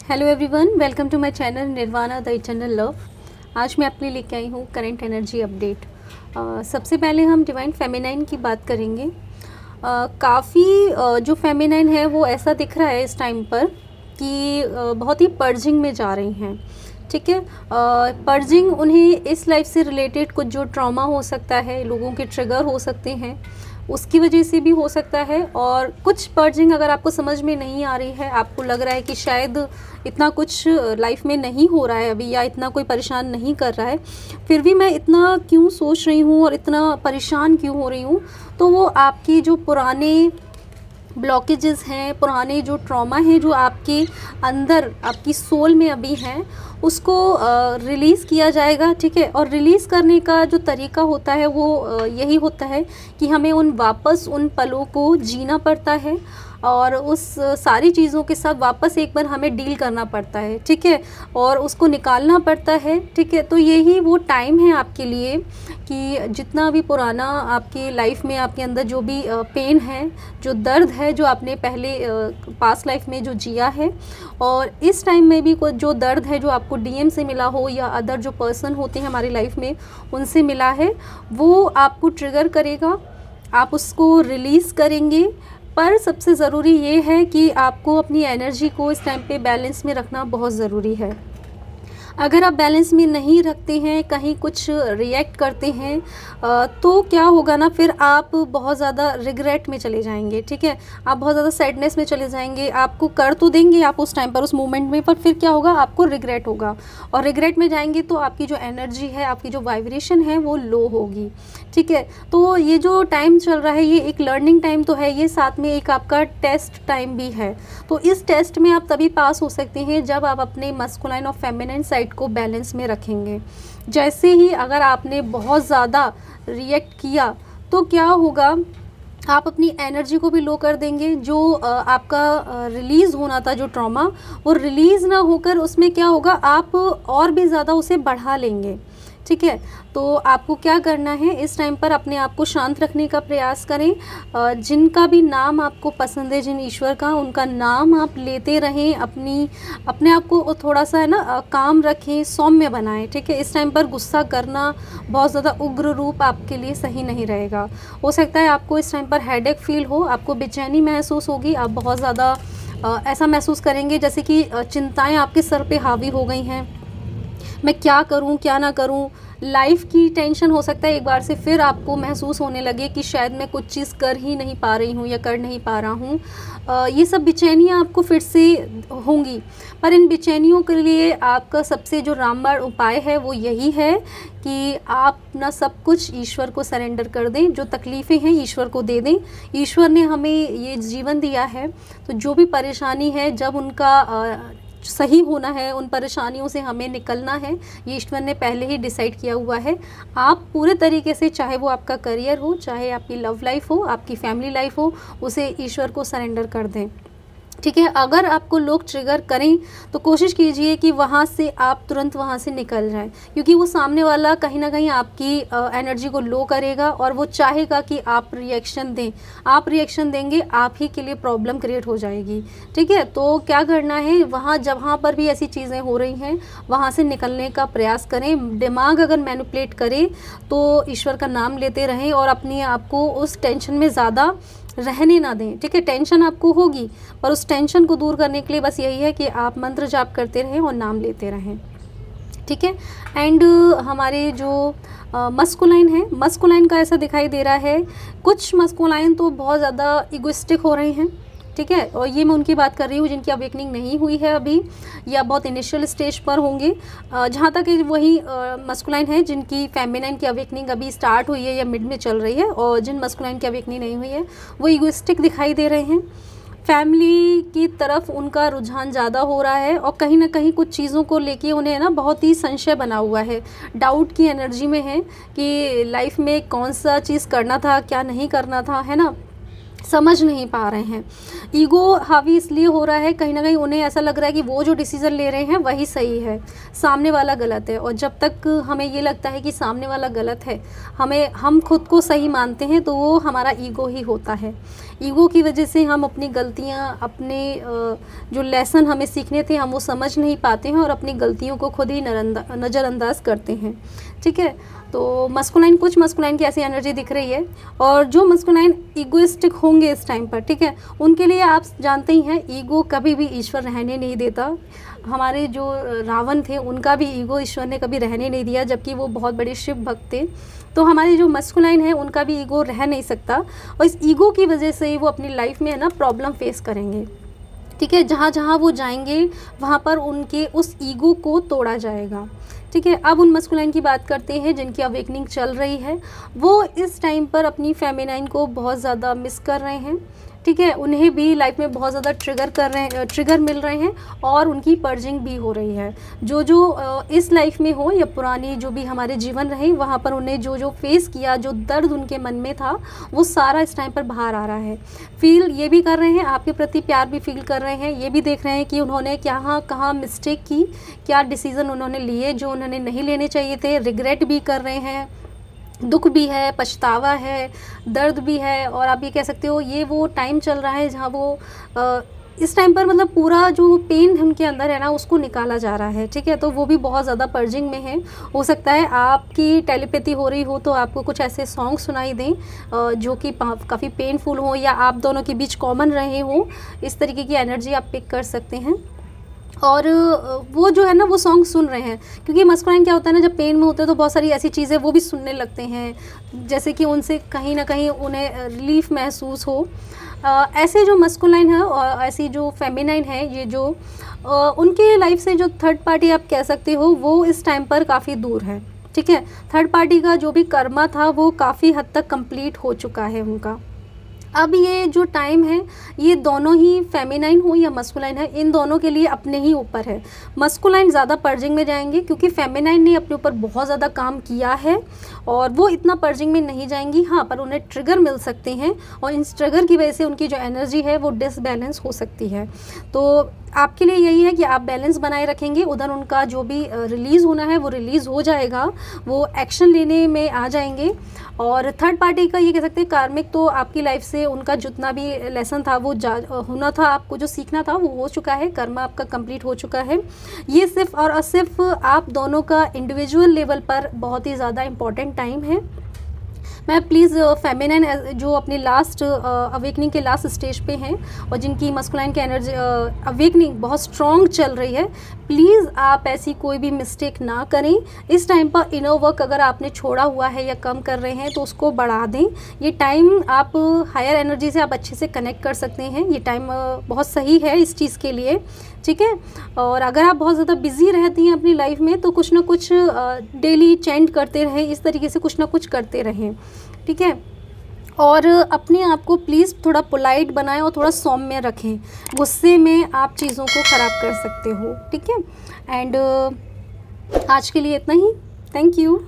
Hello everyone, welcome to my channel Nirvana the eternal love. आज मैं आपके लिए लेके आई हूँ करंट एनर्जी अपडेट। सबसे पहले हम डिवाइन फेमिनाइन की बात करेंगे। काफ़ी जो फेमिनाइन है वो ऐसा दिख रहा है इस टाइम पर कि बहुत ही पर्जिंग में जा रही हैं। ठीक है, पर्जिंग उन्हें इस लाइफ से रिलेटेड कुछ जो ट्रॉमा हो सकता है, लोगों के ट्रिगर हो सकते हैं, उसकी वजह से भी हो सकता है। और कुछ पर्जिंग अगर आपको समझ में नहीं आ रही है, आपको लग रहा है कि शायद इतना कुछ लाइफ में नहीं हो रहा है अभी, या इतना कोई परेशान नहीं कर रहा है, फिर भी मैं इतना क्यों सोच रही हूँ और इतना परेशान क्यों हो रही हूँ, तो वो आपकी जो पुराने ब्लॉकेजेस हैं, पुराने जो ट्रॉमा हैं जो आपके अंदर आपकी सोल में अभी हैं, उसको रिलीज़ किया जाएगा। ठीक है, और रिलीज़ करने का जो तरीका होता है वो यही होता है कि हमें वापस उन पलों को जीना पड़ता है और उस सारी चीज़ों के साथ वापस एक बार हमें डील करना पड़ता है। ठीक है, और उसको निकालना पड़ता है। ठीक है, तो यही वो टाइम है आपके लिए कि जितना भी पुराना आपकी लाइफ में आपके अंदर जो भी पेन है, जो दर्द है, जो आपने पहले पास्ट लाइफ में जो जिया है, और इस टाइम में भी कोई जो दर्द है जो आपको डीएम से मिला हो या अदर जो पर्सन होते हैं हमारी लाइफ में उनसे मिला है, वो आपको ट्रिगर करेगा, आप उसको रिलीज़ करेंगे। पर सबसे ज़रूरी ये है कि आपको अपनी एनर्जी को इस टाइम पे बैलेंस में रखना बहुत ज़रूरी है। अगर आप बैलेंस में नहीं रखते हैं, कहीं कुछ रिएक्ट करते हैं, तो क्या होगा ना, फिर आप बहुत ज़्यादा रिग्रेट में चले जाएंगे। ठीक है, आप बहुत ज़्यादा सैडनेस में चले जाएंगे। आपको कर तो देंगे आप उस टाइम पर, उस मोमेंट में, पर फिर क्या होगा, आपको रिग्रेट होगा, और रिग्रेट में जाएंगे तो आपकी जो एनर्जी है, आपकी जो वाइब्रेशन है वो लो होगी। ठीक है, तो ये जो टाइम चल रहा है ये एक लर्निंग टाइम तो है, ये साथ में एक आपका टेस्ट टाइम भी है। तो इस टेस्ट में आप तभी पास हो सकते हैं जब आप अपने मस्कुलाइन और फेमिनाइन साइड को बैलेंस में रखेंगे। जैसे ही अगर आपने बहुत ज़्यादा रिएक्ट किया तो क्या होगा, आप अपनी एनर्जी को भी लो कर देंगे। जो आपका रिलीज़ होना था, जो ट्रॉमा, वो रिलीज़ ना होकर उसमें क्या होगा, आप और भी ज़्यादा उसे बढ़ा लेंगे। ठीक है, तो आपको क्या करना है, इस टाइम पर अपने आप को शांत रखने का प्रयास करें। जिनका भी नाम आपको पसंद है, जिन ईश्वर का, उनका नाम आप लेते रहें। अपने आप को थोड़ा सा है ना काम रखें, सौम्य बनाएं। ठीक है, इस टाइम पर गुस्सा करना, बहुत ज़्यादा उग्र रूप आपके लिए सही नहीं रहेगा। हो सकता है आपको इस टाइम पर हेडेक फील हो, आपको बेचैनी महसूस होगी, आप बहुत ज़्यादा ऐसा महसूस करेंगे जैसे कि चिंताएँ आपके सर पे हावी हो गई हैं। मैं क्या करूं, क्या ना करूं, लाइफ की टेंशन हो सकता है एक बार से फिर आपको महसूस होने लगे कि शायद मैं कुछ चीज़ कर ही नहीं पा रही हूं या कर नहीं पा रहा हूं। ये सब बेचैनियां आपको फिर से होंगी, पर इन बेचैनियों के लिए आपका सबसे जो रामबाण उपाय है वो यही है कि आप ना सब कुछ ईश्वर को सरेंडर कर दें। जो तकलीफ़ें हैं ईश्वर को दे दें। ईश्वर ने हमें ये जीवन दिया है, तो जो भी परेशानी है, जब उनका सही होना है, उन परेशानियों से हमें निकलना है, ये ईश्वर ने पहले ही डिसाइड किया हुआ है। आप पूरे तरीके से, चाहे वो आपका करियर हो, चाहे आपकी लव लाइफ हो, आपकी फैमिली लाइफ हो, उसे ईश्वर को सरेंडर कर दें। ठीक है, अगर आपको लोग ट्रिगर करें तो कोशिश कीजिए कि वहाँ से आप तुरंत वहाँ से निकल जाएं, क्योंकि वो सामने वाला कहीं ना कहीं आपकी एनर्जी को लो करेगा और वो चाहेगा कि आप रिएक्शन दें। आप रिएक्शन देंगे, आप ही के लिए प्रॉब्लम क्रिएट हो जाएगी। ठीक है, तो क्या करना है, वहाँ जहाँ पर भी ऐसी चीज़ें हो रही हैं वहाँ से निकलने का प्रयास करें। दिमाग अगर मैनिपुलेट करे तो ईश्वर का नाम लेते रहें और अपने आप को उस टेंशन में ज़्यादा रहने ना दें। ठीक है, टेंशन आपको होगी, पर उस टेंशन को दूर करने के लिए बस यही है कि आप मंत्र जाप करते रहें और नाम लेते रहें। ठीक है, एंड हमारे जो मस्कुलाइन है, मस्कुलाइन का ऐसा दिखाई दे रहा है, कुछ मस्कुलाइन तो बहुत ज़्यादा इगोइस्टिक हो रहे हैं। ठीक है, और ये मैं उनकी बात कर रही हूँ जिनकी अवेकनिंग नहीं हुई है अभी, या बहुत इनिशियल स्टेज पर होंगे। जहाँ तक वही मस्कुलाइन है जिनकी फेमिनाइन की अवेकनिंग अभी स्टार्ट हुई है या मिड में चल रही है, और जिन मस्कुलाइन की अवेकनिंग नहीं हुई है वो इगोइस्टिक दिखाई दे रहे हैं। फैमिली की तरफ उनका रुझान ज़्यादा हो रहा है, और कहीं ना कहीं कुछ चीज़ों को लेके उन्हें ना बहुत ही संशय बना हुआ है, डाउट की एनर्जी में है कि लाइफ में कौन सा चीज़ करना था, क्या नहीं करना था, है ना। समझ नहीं पा रहे हैं। ईगो हावी इसलिए हो रहा है, कहीं ना कहीं उन्हें ऐसा लग रहा है कि वो जो डिसीज़न ले रहे हैं वही सही है, सामने वाला गलत है। और जब तक हमें ये लगता है कि सामने वाला गलत है, हम खुद को सही मानते हैं, तो वो हमारा ईगो ही होता है। ईगो की वजह से हम अपनी गलतियाँ, अपने जो लेसन हमें सीखने थे, हम वो समझ नहीं पाते हैं और अपनी गलतियों को खुद ही नज़रअंदाज करते हैं। ठीक है, तो मस्कुलाइन, कुछ मस्कुलाइन की ऐसी एनर्जी दिख रही है। और जो मस्कुलाइन ईगोइस्टिक होंगे इस टाइम पर, ठीक है, उनके लिए आप जानते ही हैं, ईगो कभी भी ईश्वर रहने नहीं देता। हमारे जो रावण थे, उनका भी ईगो ईश्वर ने कभी रहने नहीं दिया, जबकि वो बहुत बड़े शिव भक्त थे। तो हमारे जो मस्कुलाइन है, उनका भी ईगो रह नहीं सकता, और इस ईगो की वजह से ही वो अपनी लाइफ में है ना प्रॉब्लम फेस करेंगे। ठीक है, जहाँ जहाँ वो जाएंगे वहाँ पर उनके उस ईगो को तोड़ा जाएगा। ठीक है, अब उन मस्कुलाइन की बात करते हैं जिनकी अवेकनिंग चल रही है। वो इस टाइम पर अपनी फेमिनाइन को बहुत ज़्यादा मिस कर रहे हैं। ठीक है, उन्हें भी लाइफ में बहुत ज़्यादा ट्रिगर मिल रहे हैं, और उनकी पर्जिंग भी हो रही है। जो इस लाइफ में हो या पुरानी जो भी हमारे जीवन रहे, वहाँ पर उन्हें जो फेस किया, जो दर्द उनके मन में था, वो सारा इस टाइम पर बाहर आ रहा है। फील ये भी कर रहे हैं, आपके प्रति प्यार भी फील कर रहे हैं, ये भी देख रहे हैं कि उन्होंने कहाँ मिस्टेक की, क्या डिसीज़न उन्होंने लिए जो उन्होंने नहीं लेने चाहिए थे। रिग्रेट भी कर रहे हैं, दुख भी है, पछतावा है, दर्द भी है। और आप ये कह सकते हो, ये वो टाइम चल रहा है जहाँ वो इस टाइम पर मतलब पूरा जो पेन उनके अंदर है ना, उसको निकाला जा रहा है। ठीक है, तो वो भी बहुत ज़्यादा पर्जिंग में है। हो सकता है आपकी टेलीपैथी हो रही हो तो आपको कुछ ऐसे सॉन्ग सुनाई दें जो कि काफ़ी पेनफुल हो, या आप दोनों के बीच कॉमन रहे हो। इस तरीके की एनर्जी आप पिक कर सकते हैं। और वो जो है ना, वो सॉन्ग सुन रहे हैं, क्योंकि मस्कुलाइन क्या होता है ना, जब पेन में होते हैं तो बहुत सारी ऐसी चीज़ें वो भी सुनने लगते हैं, जैसे कि उनसे कहीं ना कहीं उन्हें रिलीफ महसूस हो। ऐसे जो मस्कुलाइन है और ऐसी जो फेमिनाइन है, ये जो उनके लाइफ से जो थर्ड पार्टी आप कह सकते हो, वो इस टाइम पर काफ़ी दूर है। ठीक है, थर्ड पार्टी का जो भी कर्मा था वो काफ़ी हद तक कंप्लीट हो चुका है उनका। अब ये जो टाइम है, ये दोनों ही फेमिनाइन हो या मस्कुलाइन है, इन दोनों के लिए अपने ही ऊपर है। मस्कुलाइन ज़्यादा पर्जिंग में जाएंगे, क्योंकि फेमिनाइन ने अपने ऊपर बहुत ज़्यादा काम किया है, और वो इतना पर्जिंग में नहीं जाएंगी। हाँ, पर उन्हें ट्रिगर मिल सकते हैं, और इन ट्रिगर की वजह से उनकी जो एनर्जी है वो डिसबैलेंस हो सकती है। तो आपके लिए यही है कि आप बैलेंस बनाए रखेंगे, उधर उनका जो भी रिलीज़ होना है वो रिलीज़ हो जाएगा, वो एक्शन लेने में आ जाएंगे। और थर्ड पार्टी का ये कह सकते हैं कार्मिक, तो आपकी लाइफ से उनका जितना भी लेसन था, वो होना था, आपको जो सीखना था वो हो चुका है, कर्म आपका कंप्लीट हो चुका है। ये सिर्फ और सिर्फ आप दोनों का इंडिविजुअल लेवल पर बहुत ही ज़्यादा इम्पॉर्टेंट टाइम है। मैं प्लीज़ फेमिनाइन जो अपनी लास्ट अवेकनिंग के लास्ट स्टेज पे हैं, और जिनकी मस्कुलाइन की एनर्जी अवेकनिंग बहुत स्ट्रॉन्ग चल रही है, प्लीज़ आप ऐसी कोई भी मिस्टेक ना करें। इस टाइम पर इनर वर्क अगर आपने छोड़ा हुआ है या कम कर रहे हैं तो उसको बढ़ा दें। ये टाइम आप हायर एनर्जी से आप अच्छे से कनेक्ट कर सकते हैं। ये टाइम बहुत सही है इस चीज़ के लिए। ठीक है, और अगर आप बहुत ज़्यादा बिजी रहती हैं अपनी लाइफ में, तो कुछ ना कुछ डेली चैंट करते रहें, इस तरीके से कुछ ना कुछ करते रहें। ठीक है, और अपने आप को प्लीज़ थोड़ा पोलाइट बनाएं और थोड़ा सौम्य रखें। गुस्से में आप चीज़ों को ख़राब कर सकते हो। ठीक है, एंड आज के लिए इतना ही। Thank you.